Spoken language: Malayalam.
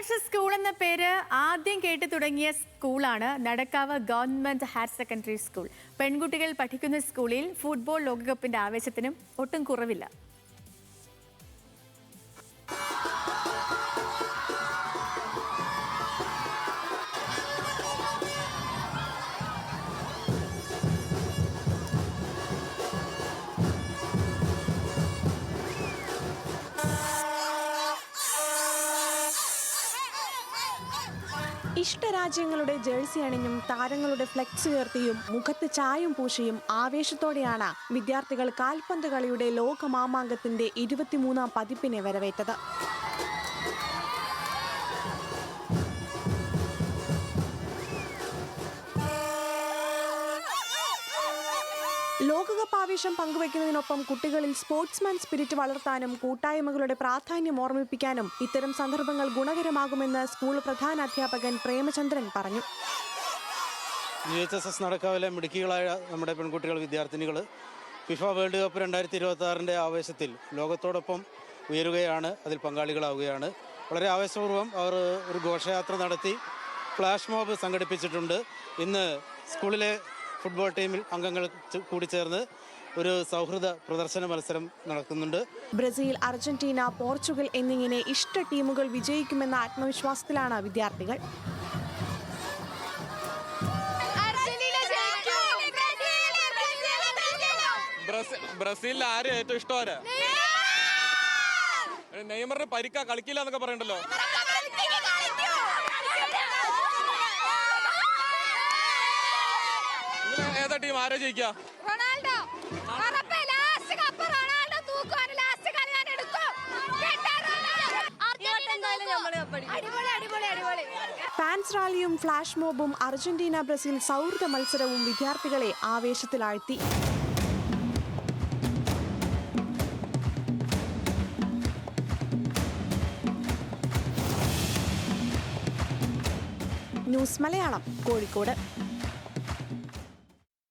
ആദർശ സ്കൂൾ എന്ന പേര് ആദ്യം കേട്ടു തുടങ്ങിയ സ്കൂളാണ് Nadakkavu government higher secondary school. പെൺകുട്ടികൾ പഠിക്കുന്ന സ്കൂളിൽ ഫുട്ബോൾ ലോകകപ്പിന്റെ ആവേശത്തിനും ഒട്ടും കുറവില്ല. ഇഷ്ടരാജ്യങ്ങളുടെ ജേഴ്സി അണിഞ്ഞും താരങ്ങളുടെ ഫ്ലെക്സ് ഉയർത്തിയും മുഖത്ത് ചായം പൂശിയും ആവേശത്തോടെയാണ് വിദ്യാർത്ഥികൾ കാൽപന്ത് കളിയുടെ ലോകമാമാങ്കത്തിന്റെ 23ാം പതിപ്പിനെ വരവേറ്റത്. ലോകകപ്പ് ആവേശം പങ്കുവയ്ക്കുന്നതിനൊപ്പം കുട്ടികളിൽ സ്പോർട്സ്മാൻ സ്പിരിറ്റ് വളർത്താനും കൂട്ടായ്മകളുടെ പ്രാധാന്യം ഓർമ്മിപ്പിക്കാനും ഇത്തരം സന്ദർഭങ്ങൾ ഗുണകരമാകുമെന്ന് സ്കൂൾ പ്രധാന അധ്യാപകൻ പ്രേമചന്ദ്രൻ പറഞ്ഞു. UHSS നടക്കാവിലെ മിടുക്കികളായ നമ്മുടെ പെൺകുട്ടികൾ വിദ്യാർത്ഥിനികൾ ഫിഫ വേൾഡ് കപ്പ് 2026 ആവേശത്തിൽ ലോകത്തോടൊപ്പം ഉയരുകയാണ്, അതിൽ പങ്കാളികളാവുകയാണ്. വളരെ ആവേശപൂർവ്വം അവർ ഒരു ഘോഷയാത്ര നടത്തി ഫ്ലാഷ് മോബ് സംഘടിപ്പിച്ചിട്ടുണ്ട്. ഇന്ന് സ്കൂളിലെ ഫുട്ബോൾ ടീമിൽ അംഗങ്ങൾ കൂടി ചേർന്ന് ഒരു സൗഹൃദ പ്രദർശന മത്സരം നടക്കുന്നുണ്ട്. ബ്രസീൽ, അർജന്റീന, പോർച്ചുഗൽ എന്നിങ്ങനെ ഇഷ്ട ടീമുകൾ വിജയിക്കുമെന്ന ആത്മവിശ്വാസത്തിലാണ് വിദ്യാർത്ഥികൾ. ബ്രസീലിൽ ആരും ഏറ്റവും ഇഷ്ടമാരാ? നെയ്മറിന് പരിക്കാ, കളിക്കില്ല എന്നൊക്കെ പറയണ്ടല്ലോ. ഏതാ ടീം? ആരാ ജയിക്കുക? ഫാൻസ് റാലിയും ഫ്ലാഷ് മോബും അർജന്റീന ബ്രസീൽ സൗഹൃദ മത്സരവും വിദ്യാർത്ഥികളെ ആവേശത്തിലാഴ്ത്തി. ന്യൂസ് മലയാളം, കോഴിക്കോട്.